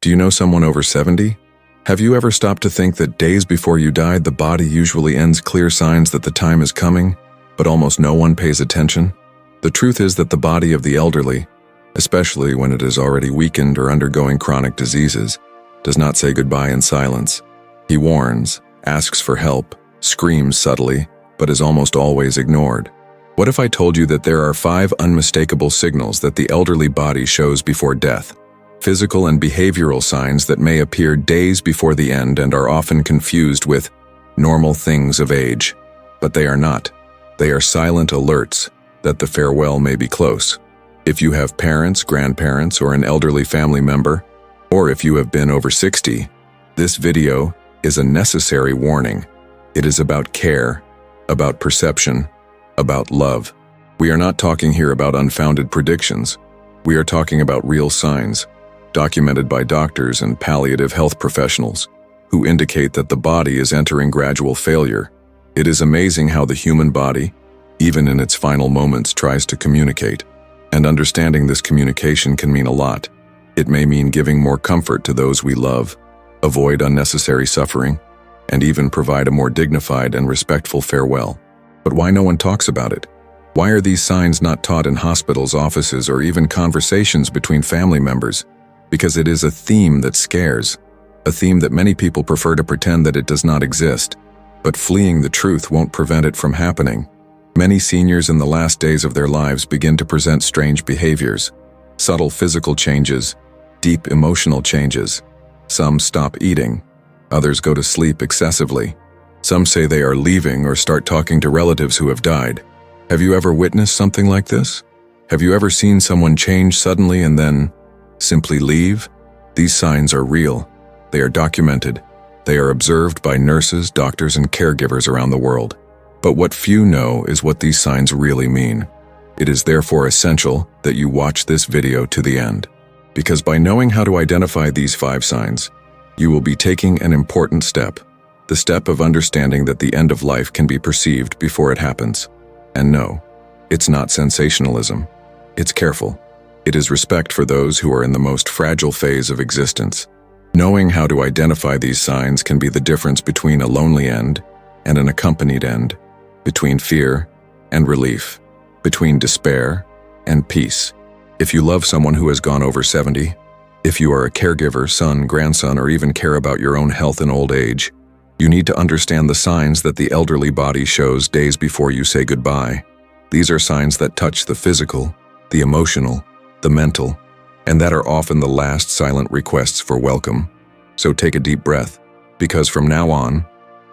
Do you know someone over 70? Have you ever stopped to think that days before you died, the body usually ends clear signs that the time is coming, but almost no one pays attention? The truth is that the body of the elderly, especially when it is already weakened or undergoing chronic diseases, does not say goodbye in silence. He warns, asks for help, screams subtly, but is almost always ignored. What if I told you that there are 5 unmistakable signals that the elderly body shows before death? Physical and behavioral signs that may appear days before the end and are often confused with normal things of age. But they are not. They are silent alerts that the farewell may be close. If you have parents, grandparents, or an elderly family member, or if you have been over 60, this video is a necessary warning. It is about care, about perception, about love. We are not talking here about unfounded predictions. We are talking about real signs, documented by doctors and palliative health professionals, who indicate that the body is entering gradual failure. It is amazing how the human body, even in its final moments, tries to communicate. And understanding this communication can mean a lot. It may mean giving more comfort to those we love, avoid unnecessary suffering, and even provide a more dignified and respectful farewell. But why no one talks about it? Why are these signs not taught in hospitals, offices, or even conversations between family members? Because it is a theme that scares, a theme that many people prefer to pretend that it does not exist. But fleeing the truth won't prevent it from happening. Many seniors in the last days of their lives begin to present strange behaviors, subtle physical changes, deep emotional changes. Some stop eating, others go to sleep excessively. Some say they are leaving or start talking to relatives who have died. Have you ever witnessed something like this? Have you ever seen someone change suddenly and then simply leave? These signs are real. They are documented. They are observed by nurses, doctors, and caregivers around the world. But what few know is what these signs really mean. It is therefore essential that you watch this video to the end. Because by knowing how to identify these 5 signs, you will be taking an important step. The step of understanding that the end of life can be perceived before it happens. And no, it's not sensationalism. It's careful. It is respect for those who are in the most fragile phase of existence. Knowing how to identify these signs can be the difference between a lonely end and an accompanied end, between fear and relief, between despair and peace. If you love someone who has gone over 70, if you are a caregiver, son, grandson, or even care about your own health in old age, you need to understand the signs that the elderly body shows days before you say goodbye. These are signs that touch the physical, the emotional, the mental, and that are often the last silent requests for welcome. So take a deep breath, because from now on,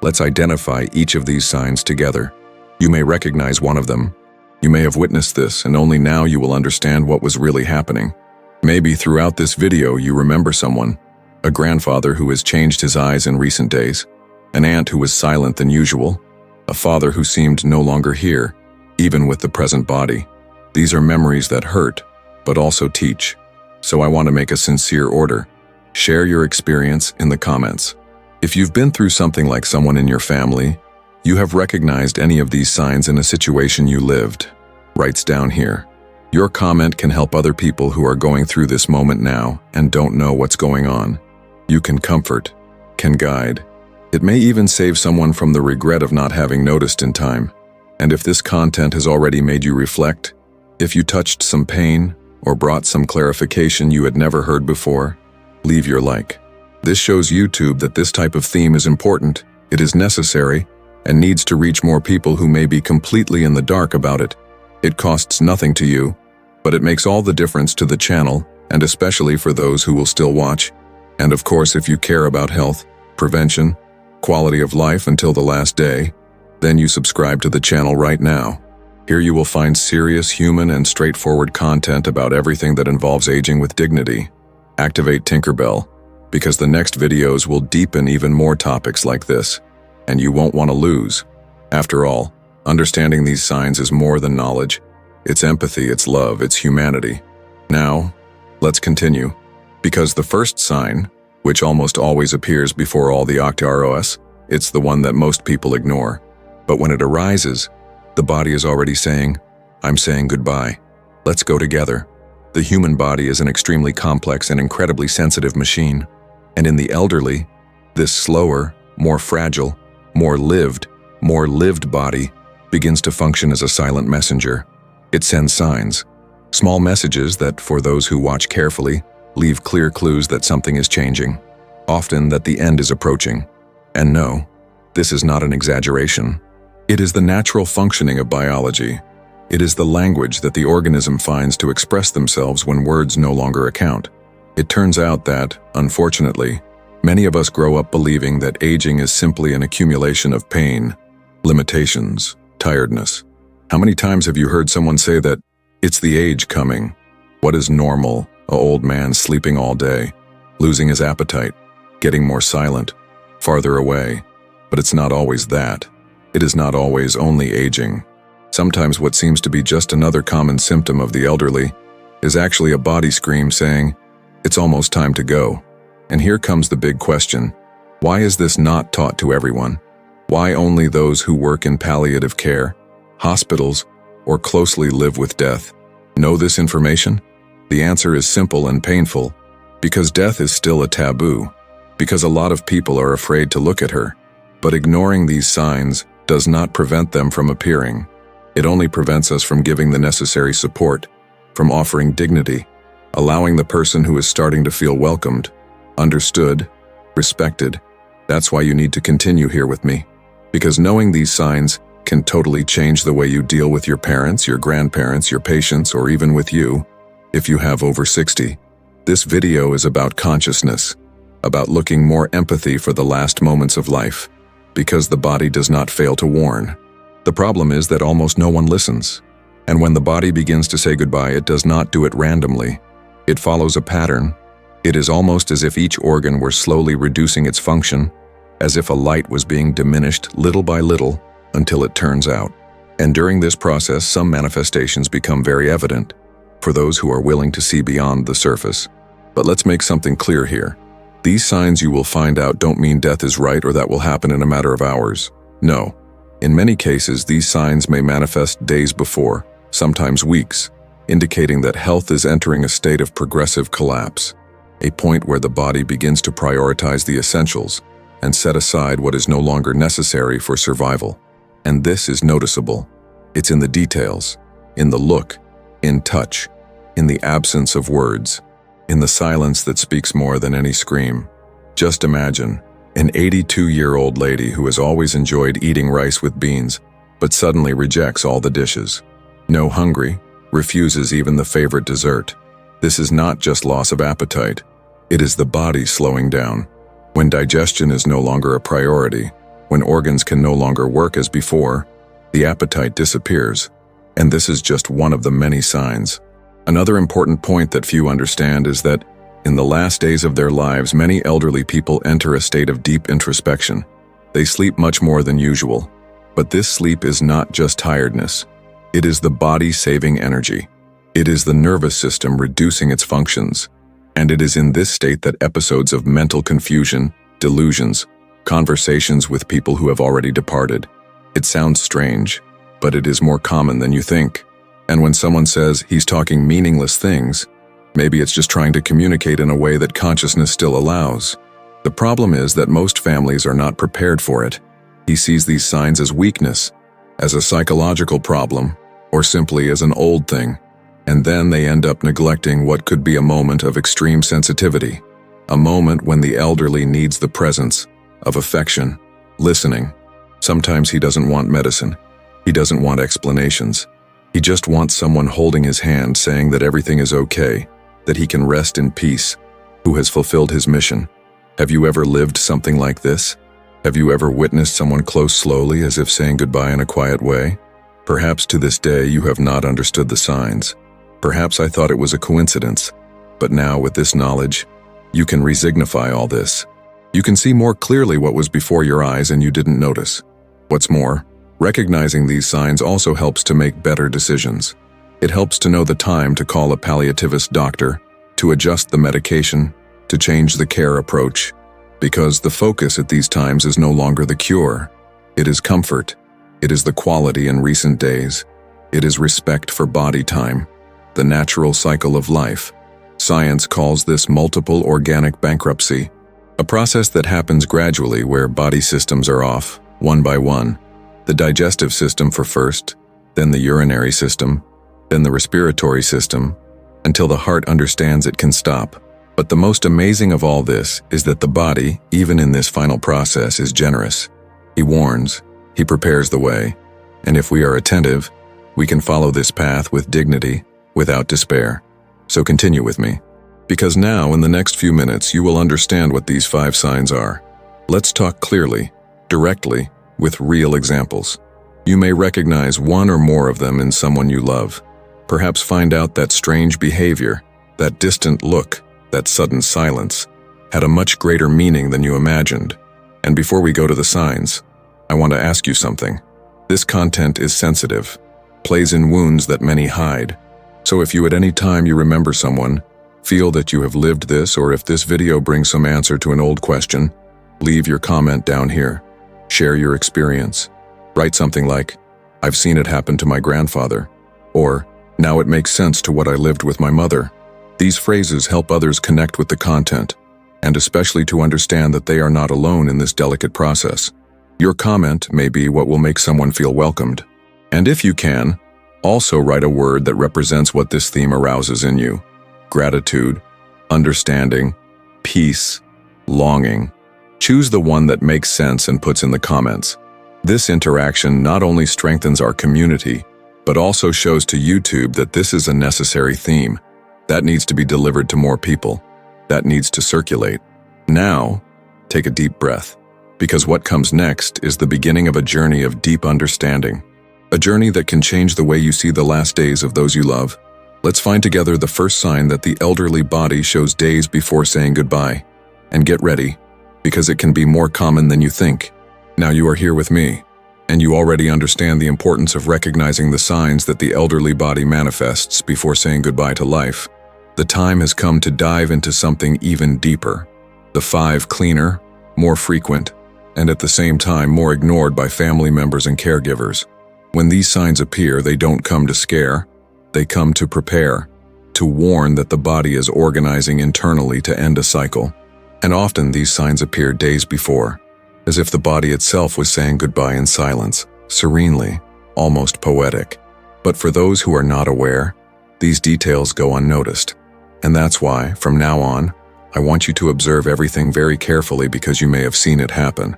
let's identify each of these signs together. You may recognize one of them. You may have witnessed this, and only now you will understand what was really happening. Maybe throughout this video you remember someone, a grandfather who has changed his eyes in recent days, an aunt who was silent than usual, a father who seemed no longer here, even with the present body. These are memories that hurt, but also teach. So I want to make a sincere order. Share your experience in the comments. If you've been through something like someone in your family, you have recognized any of these signs in a situation you lived, writes down here. Your comment can help other people who are going through this moment now and don't know what's going on. You can comfort, can guide. It may even save someone from the regret of not having noticed in time. And if this content has already made you reflect, if you touched some pain or brought some clarification you had never heard before, leave your like. This shows YouTube that this type of theme is important, it is necessary, and needs to reach more people who may be completely in the dark about it. It costs nothing to you, but it makes all the difference to the channel, and especially for those who will still watch. And of course, if you care about health, prevention, quality of life until the last day, then you subscribe to the channel right now. Here you will find serious, human, and straightforward content about everything that involves aging with dignity. Activate Tinkerbell, because the next videos will deepen even more topics like this, and you won't want to lose. After all, understanding these signs is more than knowledge. It's empathy, it's love, it's humanity. Now, let's continue. Because the first sign, which almost always appears before all the octaros, it's the one that most people ignore. But when it arises, the body is already saying, I'm saying goodbye. Let's go together. The human body is an extremely complex and incredibly sensitive machine. And in the elderly, this slower, more fragile, more lived body begins to function as a silent messenger. It sends signs, small messages that, for those who watch carefully, leave clear clues that something is changing, often that the end is approaching. And no, this is not an exaggeration. It is the natural functioning of biology. It is the language that the organism finds to express themselves when words no longer account. It turns out that, unfortunately, many of us grow up believing that aging is simply an accumulation of pain, limitations, tiredness. How many times have you heard someone say that, "It's the age coming"? What is normal? An old man sleeping all day, losing his appetite, getting more silent, farther away. But it's not always that. It is not always only aging. Sometimes what seems to be just another common symptom of the elderly is actually a body scream saying, "It's almost time to go." And here comes the big question. Why is this not taught to everyone? Why only those who work in palliative care, hospitals, or closely live with death know this information? The answer is simple and painful. Because death is still a taboo. Because a lot of people are afraid to look at her. But ignoring these signs does not prevent them from appearing. It only prevents us from giving the necessary support, from offering dignity, allowing the person who is starting to feel welcomed, understood, respected. That's why you need to continue here with me. Because knowing these signs can totally change the way you deal with your parents, your grandparents, your patients, or even with you, if you have over 60. This video is about consciousness, about looking more empathy for the last moments of life, because the body does not fail to warn. The problem is that almost no one listens. And when the body begins to say goodbye, it does not do it randomly. It follows a pattern. It is almost as if each organ were slowly reducing its function, as if a light was being diminished little by little until it turns out. And during this process, some manifestations become very evident for those who are willing to see beyond the surface. But let's make something clear here. These signs you will find out don't mean death is right or that will happen in a matter of hours. No. In many cases, these signs may manifest days before, sometimes weeks, indicating that health is entering a state of progressive collapse, a point where the body begins to prioritize the essentials and set aside what is no longer necessary for survival. And this is noticeable. It's in the details, in the look, in touch, in the absence of words, in the silence that speaks more than any scream. Just imagine an 82-year-old lady who has always enjoyed eating rice with beans, but suddenly rejects all the dishes. No hungry, refuses even the favorite dessert. This is not just loss of appetite. It is the body slowing down. When digestion is no longer a priority, when organs can no longer work as before, the appetite disappears. And this is just one of the many signs. Another important point that few understand is that in the last days of their lives, many elderly people enter a state of deep introspection. They sleep much more than usual. But this sleep is not just tiredness. It is the body saving energy. It is the nervous system reducing its functions. And it is in this state that episodes of mental confusion, delusions, conversations with people who have already departed. It sounds strange, but it is more common than you think. And when someone says he's talking meaningless things, maybe it's just trying to communicate in a way that consciousness still allows. The problem is that most families are not prepared for it. He sees these signs as weakness, as a psychological problem, or simply as an old thing. And then they end up neglecting what could be a moment of extreme sensitivity, a moment when the elderly needs the presence of affection, listening. Sometimes he doesn't want medicine. He doesn't want explanations. He just wants someone holding his hand saying that everything is okay, that he can rest in peace, who has fulfilled his mission. Have you ever lived something like this? Have you ever witnessed someone close slowly as if saying goodbye in a quiet way? Perhaps to this day you have not understood the signs. Perhaps I thought it was a coincidence, but now with this knowledge, you can resignify all this. You can see more clearly what was before your eyes and you didn't notice. What's more, recognizing these signs also helps to make better decisions. It helps to know the time to call a palliativist doctor, to adjust the medication, to change the care approach, because the focus at these times is no longer the cure. It is comfort. It is the quality in recent days. It is respect for body time. the natural cycle of life. Science calls this multiple organic bankruptcy, a process that happens gradually where body systems are off, one by one. The digestive system for first, then the urinary system, then the respiratory system, until the heart understands it can stop. But the most amazing of all this is that the body, even in this final process, is generous. He warns, he prepares the way, and if we are attentive, we can follow this path with dignity, without despair. So continue with me, because now in the next few minutes you will understand what these 5 signs are. Let's talk clearly, directly, with real examples. You may recognize one or more of them in someone you love. Perhaps find out that strange behavior, that distant look, that sudden silence, had a much greater meaning than you imagined. And before we go to the signs, I want to ask you something. This content is sensitive, plays in wounds that many hide. So if you at any time you remember someone, feel that you have lived this, or if this video brings some answer to an old question, leave your comment down here. Share your experience. Write something like, "I've seen it happen to my grandfather," or "Now it makes sense to what I lived with my mother." These phrases help others connect with the content, and especially to understand that they are not alone in this delicate process. Your comment may be what will make someone feel welcomed. And if you can, also write a word that represents what this theme arouses in you. Gratitude, understanding, peace, longing. Choose the one that makes sense and puts in the comments. This interaction not only strengthens our community, but also shows to YouTube that this is a necessary theme. That needs to be delivered to more people. That needs to circulate. Now, take a deep breath, because what comes next is the beginning of a journey of deep understanding. A journey that can change the way you see the last days of those you love. Let's find together the first sign that the elderly body shows days before saying goodbye. And get ready, because it can be more common than you think. Now you are here with me, and you already understand the importance of recognizing the signs that the elderly body manifests before saying goodbye to life. The time has come to dive into something even deeper. The 5 cleaner, more frequent, and at the same time more ignored by family members and caregivers. When these signs appear, they don't come to scare, they come to prepare, to warn that the body is organizing internally to end a cycle. And often these signs appear days before, as if the body itself was saying goodbye in silence, serenely, almost poetic. But for those who are not aware, these details go unnoticed. And that's why, from now on, I want you to observe everything very carefully, because you may have seen it happen,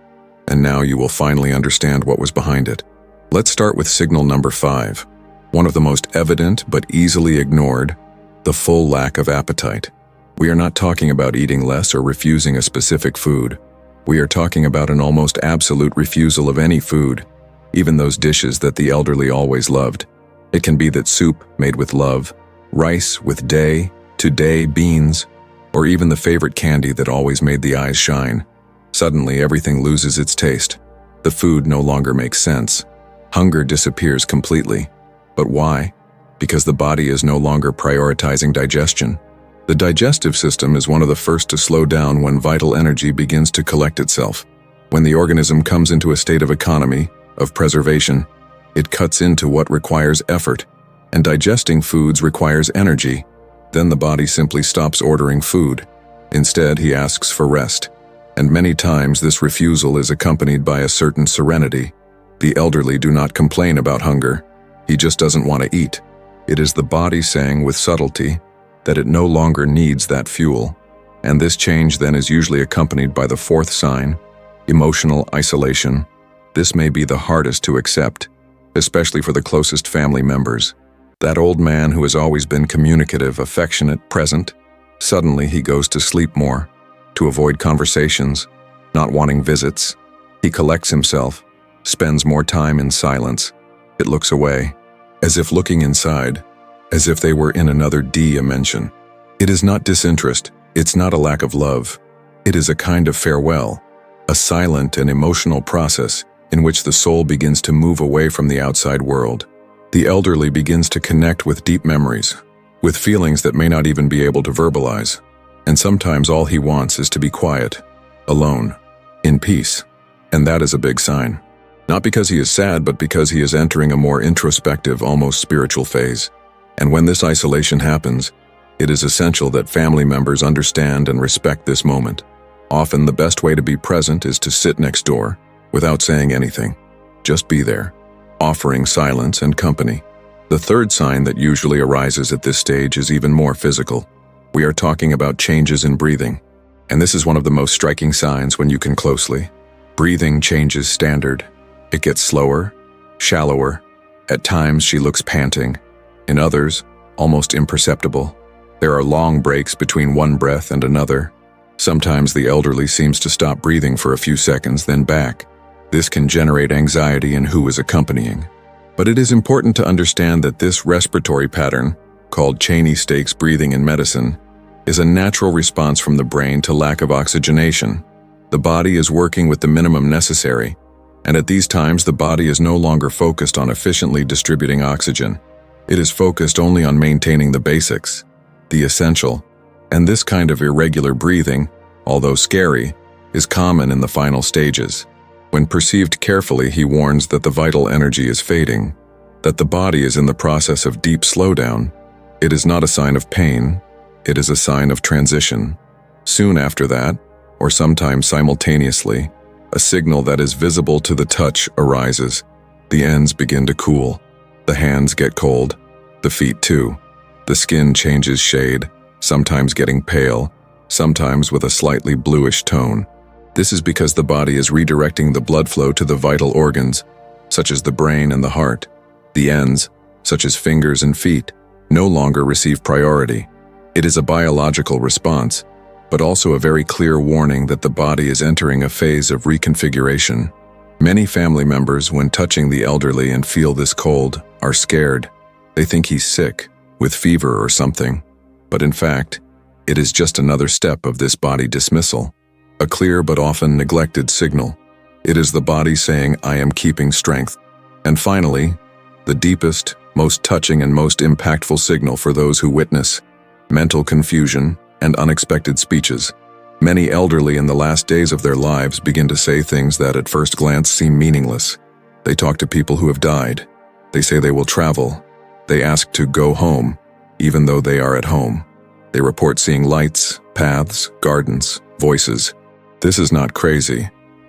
and now you will finally understand what was behind it. Let's start with signal number 5, one of the most evident but easily ignored, the full lack of appetite. We are not talking about eating less or refusing a specific food. We are talking about an almost absolute refusal of any food, even those dishes that the elderly always loved. It can be that soup made with love, rice with day-to-day beans, or even the favorite candy that always made the eyes shine. Suddenly, everything loses its taste. The food no longer makes sense. Hunger disappears completely. But why? Because the body is no longer prioritizing digestion. The digestive system is one of the first to slow down when vital energy begins to collect itself. When the organism comes into a state of economy, of preservation, it cuts into what requires effort, and digesting foods requires energy. Then the body simply stops ordering food. Instead, he asks for rest. And many times this refusal is accompanied by a certain serenity. The elderly do not complain about hunger. He just doesn't want to eat. It is the body saying with subtlety that it no longer needs that fuel. And this change then is usually accompanied by the 4th sign, emotional isolation. This may be the hardest to accept, especially for the closest family members. That old man who has always been communicative, affectionate, present, suddenly he goes to sleep more, to avoid conversations, not wanting visits. He collects himself, spends more time in silence. It looks away, as if looking inside, as if they were in another dimension. It is not disinterest, it's not a lack of love. It is a kind of farewell, a silent and emotional process in which the soul begins to move away from the outside world. The elderly begins to connect with deep memories, with feelings that may not even be able to verbalize. And sometimes all he wants is to be quiet, alone, in peace. And that is a big sign. Not because he is sad, but because he is entering a more introspective, almost spiritual phase. And when this isolation happens, it is essential that family members understand and respect this moment. Often the best way to be present is to sit next door, without saying anything. Just be there, offering silence and company. The third sign that usually arises at this stage is even more physical. We are talking about changes in breathing. And this is one of the most striking signs when you can closely. Breathing changes standard. It gets slower, shallower. At times she looks panting. In others, almost imperceptible. There are long breaks between one breath and another. Sometimes the elderly seems to stop breathing for a few seconds, then back. This can generate anxiety in who is accompanying. But it is important to understand that this respiratory pattern, called Cheney-Stokes breathing in medicine, is a natural response from the brain to lack of oxygenation. The body is working with the minimum necessary, and at these times the body is no longer focused on efficiently distributing oxygen. It is focused only on maintaining the basics, the essential, and this kind of irregular breathing, although scary, is common in the final stages. When perceived carefully, he warns that the vital energy is fading, that the body is in the process of deep slowdown. It is not a sign of pain, it is a sign of transition. Soon after that, or sometimes simultaneously, a signal that is visible to the touch arises. The ends begin to cool. The hands get cold. The feet too. The skin changes shade, sometimes getting pale, sometimes with a slightly bluish tone. This is because the body is redirecting the blood flow to the vital organs, such as the brain and the heart. The ends, such as fingers and feet, no longer receive priority. It is a biological response, but also a very clear warning that the body is entering a phase of reconfiguration. Many family members, when touching the elderly and feel this cold, are scared. They think he's sick, with fever or something. But in fact, it is just another step of this body dismissal. A clear but often neglected signal. It is the body saying, I am keeping strength. And finally, the deepest, most touching and most impactful signal for those who witness: mental confusion and unexpected speeches. Many elderly in the last days of their lives begin to say things that at first glance seem meaningless. They talk to people who have died. They say they will travel. They ask to go home, even though they are at home. They report seeing lights, paths, gardens, voices. This is not crazy.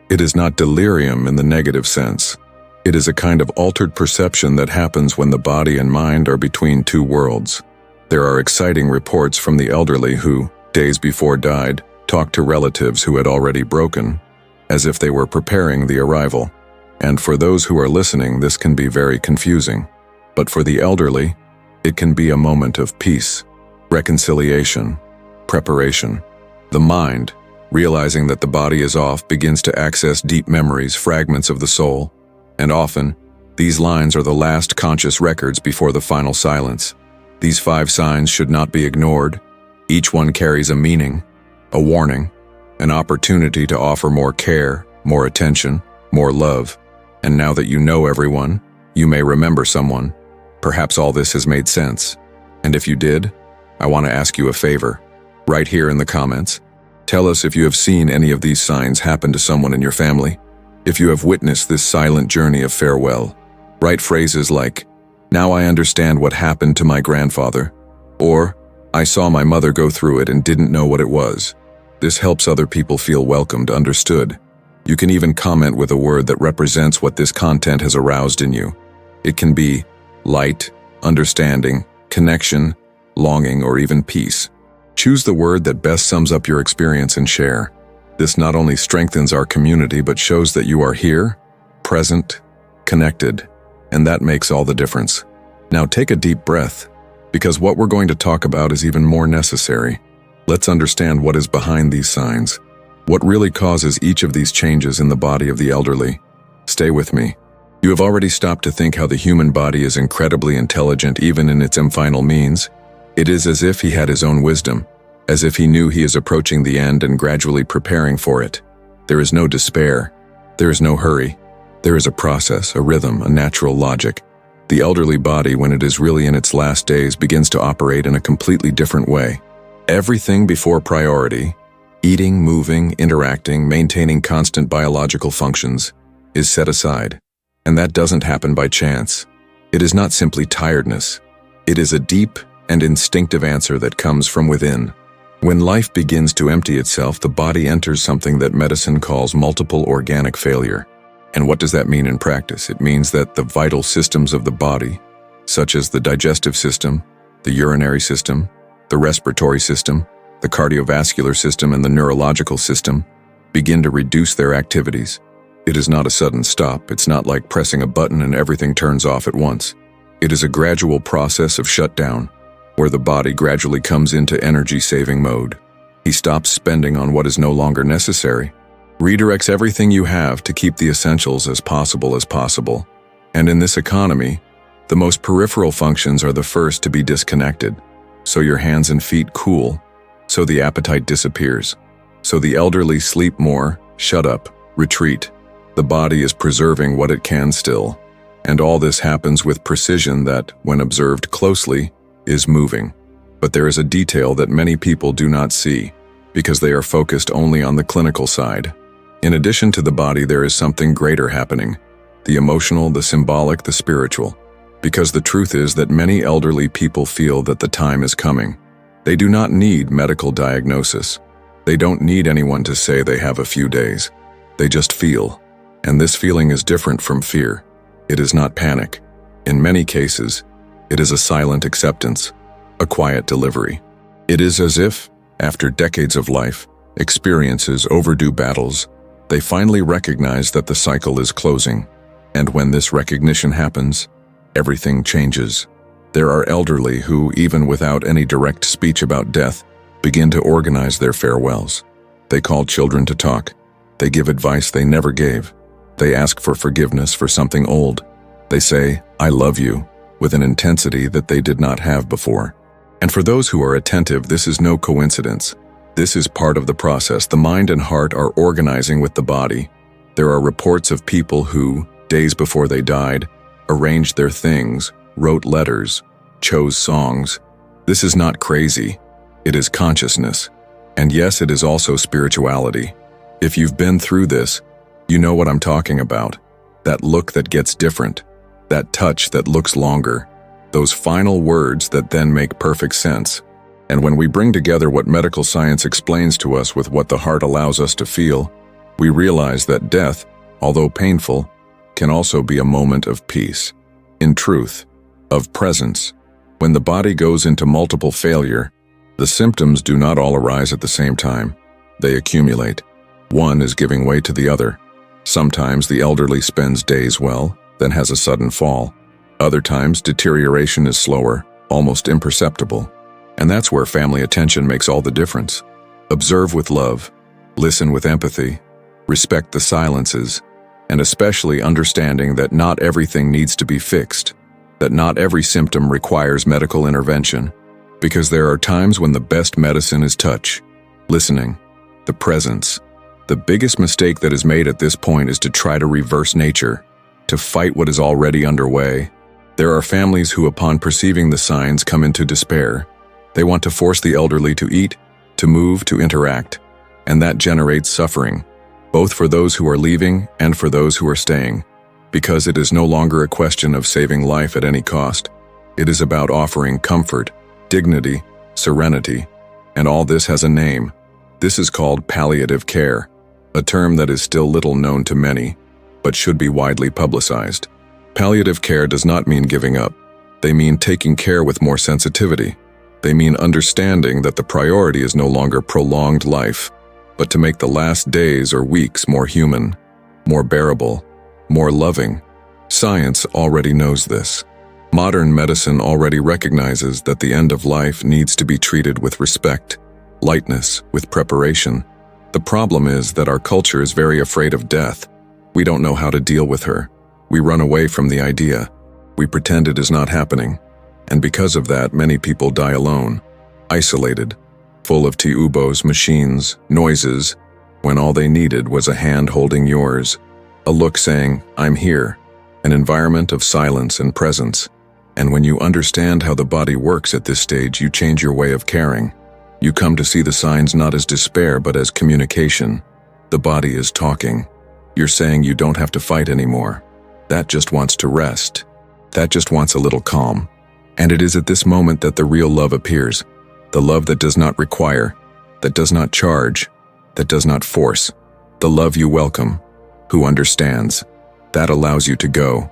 It is not delirium in the negative sense. It is a kind of altered perception that happens when the body and mind are between two worlds. There are exciting reports from the elderly who, days before died, talked to relatives who had already broken, as if they were preparing the arrival. And for those who are listening, this can be very confusing. But for the elderly, it can be a moment of peace, reconciliation, preparation. The mind, realizing that the body is off, begins to access deep memories, fragments of the soul, and often, these lines are the last conscious records before the final silence. These 5 signs should not be ignored. Each one carries a meaning, a warning, an opportunity to offer more care, more attention, more love. And now that you know everyone, you may remember someone. Perhaps all this has made sense. And if you did, I want to ask you a favor. Right here in the comments, tell us if you have seen any of these signs happen to someone in your family. If you have witnessed this silent journey of farewell. Write phrases like, "Now I understand what happened to my grandfather," or "I saw my mother go through it and didn't know what it was." This helps other people feel welcomed, understood. You can even comment with a word that represents what this content has aroused in you. It can be light, understanding, connection, longing, or even peace. Choose the word that best sums up your experience and share. This not only strengthens our community but shows that you are here, present, connected, and that makes all the difference. Now take a deep breath, because what we're going to talk about is even more necessary. Let's understand what is behind these signs. What really causes each of these changes in the body of the elderly? Stay with me. You have already stopped to think how the human body is incredibly intelligent even in its final means. It is as if he had his own wisdom, as if he knew he is approaching the end and gradually preparing for it. There is no despair. There is no hurry. There is a process, a rhythm, a natural logic. The elderly body, when it is really in its last days, begins to operate in a completely different way. Everything before priority, eating, moving, interacting, maintaining constant biological functions, is set aside. And that doesn't happen by chance. It is not simply tiredness. It is a deep and instinctive answer that comes from within. When life begins to empty itself, the body enters something that medicine calls multiple organic failure. And what does that mean in practice? It means that the vital systems of the body, such as the digestive system, the urinary system, the respiratory system, the cardiovascular system, and the neurological system, begin to reduce their activities. It is not a sudden stop. It's not like pressing a button and everything turns off at once. It is a gradual process of shutdown, where the body gradually comes into energy-saving mode. He stops spending on what is no longer necessary, redirects everything you have to keep the essentials as possible. And in this economy, the most peripheral functions are the first to be disconnected. So your hands and feet cool, so the appetite disappears, so the elderly sleep more, shut up, retreat. The body is preserving what it can still. And all this happens with precision that, when observed closely, is moving. But there is a detail that many people do not see, because they are focused only on the clinical side. In addition to the body, there is something greater happening: the emotional, the symbolic, the spiritual. Because the truth is that many elderly people feel that the time is coming. They do not need medical diagnosis. They don't need anyone to say they have a few days. They just feel. And this feeling is different from fear. It is not panic. In many cases, it is a silent acceptance, a quiet delivery. It is as if, after decades of life, experiences, overdue battles, they finally recognize that the cycle is closing. And when this recognition happens, everything changes. There are elderly who, even without any direct speech about death, begin to organize their farewells. They call children to talk. They give advice they never gave. They ask for forgiveness for something old. They say, "I love you," with an intensity that they did not have before. And for those who are attentive, this is no coincidence. This is part of the process. The mind and heart are organizing with the body. There are reports of people who, days before they died, arranged their things, wrote letters, chose songs. This is not crazy. It is consciousness. And yes, it is also spirituality. If you've been through this, you know what I'm talking about. That look that gets different. That touch that looks longer. Those final words that then make perfect sense. And when we bring together what medical science explains to us with what the heart allows us to feel, we realize that death, although painful, can also be a moment of peace. In truth, of presence. When the body goes into multiple failure, the symptoms do not all arise at the same time. They accumulate. One is giving way to the other. Sometimes the elderly spends days well, then has a sudden fall. Other times deterioration is slower, almost imperceptible. And that's where family attention makes all the difference. Observe with love, listen with empathy, respect the silences, and especially understanding that not everything needs to be fixed, that not every symptom requires medical intervention, because there are times when the best medicine is touch, listening, the presence. The biggest mistake that is made at this point is to try to reverse nature, to fight what is already underway. There are families who, upon perceiving the signs, come into despair. They want to force the elderly to eat, to move, to interact, and that generates suffering, both for those who are leaving and for those who are staying, because it is no longer a question of saving life at any cost. It is about offering comfort, dignity, serenity, and all this has a name. This is called palliative care, a term that is still little known to many, but should be widely publicized. Palliative care does not mean giving up. They mean taking care with more sensitivity. They mean understanding that the priority is no longer prolonged life, but to make the last days or weeks more human, more bearable, more loving. Science already knows this. Modern medicine already recognizes that the end of life needs to be treated with respect, lightness, with preparation. The problem is that our culture is very afraid of death. We don't know how to deal with her. We run away from the idea. We pretend it is not happening. And because of that, many people die alone, isolated, full of tubos, machines, noises, when all they needed was a hand holding yours, a look saying, "I'm here," an environment of silence and presence. And when you understand how the body works at this stage, you change your way of caring. You come to see the signs not as despair, but as communication. The body is talking. You're saying you don't have to fight anymore. That just wants to rest. That just wants a little calm. And it is at this moment that the real love appears. The love that does not require, that does not charge, that does not force. The love you welcome, who understands. That allows you to go.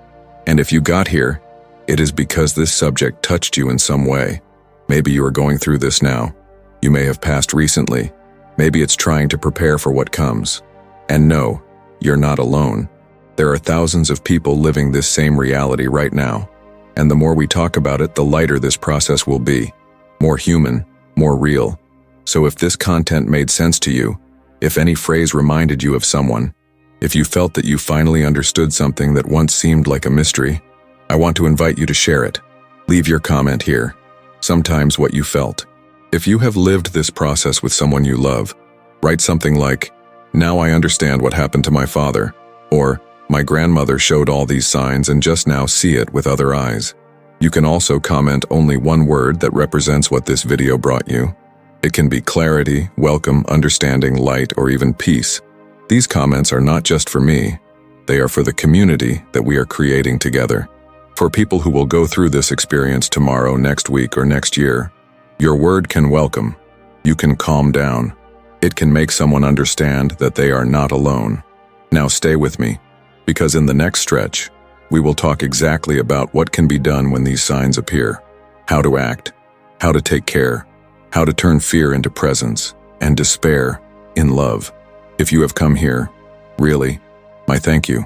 And if you got here, it is because this subject touched you in some way. Maybe you are going through this now. You may have passed recently. Maybe it's trying to prepare for what comes. And no, you're not alone. There are thousands of people living this same reality right now. And the more we talk about it, the lighter this process will be. More human, more real. So if this content made sense to you, if any phrase reminded you of someone, if you felt that you finally understood something that once seemed like a mystery, I want to invite you to share it. Leave your comment here. Sometimes what you felt. If you have lived this process with someone you love, write something like, "Now I understand what happened to my father," or "My grandmother showed all these signs and just now see it with other eyes." You can also comment only one word that represents what this video brought you. It can be clarity, welcome, understanding, light, or even peace. These comments are not just for me. They are for the community that we are creating together. For people who will go through this experience tomorrow, next week, or next year, your word can welcome. You can calm down. It can make someone understand that they are not alone. Now stay with me, because in the next stretch, we will talk exactly about what can be done when these signs appear, how to act, how to take care, how to turn fear into presence, and despair in love. If you have come here, really, my thank you.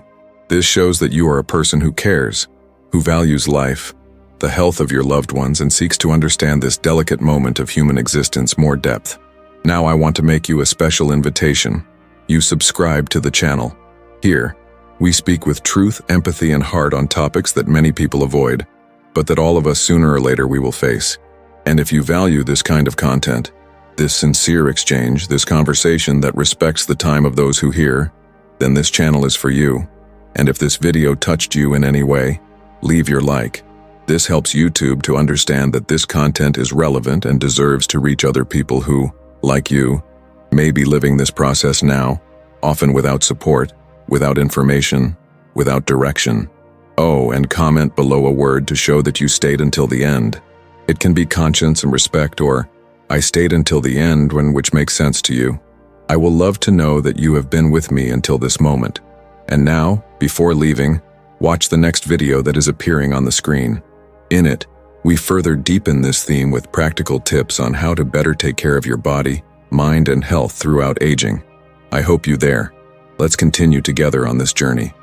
This shows that you are a person who cares, who values life, the health of your loved ones, and seeks to understand this delicate moment of human existence more depth. Now I want to make you a special invitation. You subscribe to the channel. Here, we speak with truth, empathy, and heart on topics that many people avoid, but that all of us sooner or later we will face. And if you value this kind of content, this sincere exchange, this conversation that respects the time of those who hear, then this channel is for you. And if this video touched you in any way, leave your like. This helps YouTube to understand that this content is relevant and deserves to reach other people who, like you, may be living this process now, often without support, without information, without direction. Oh, and comment below a word to show that you stayed until the end. It can be conscience and respect, or I stayed until the end, which makes sense to you. I will love to know that you have been with me until this moment. And now, before leaving, watch the next video that is appearing on the screen. In it, we further deepen this theme with practical tips on how to better take care of your body, mind, and health throughout aging. I hope you there. Let's continue together on this journey.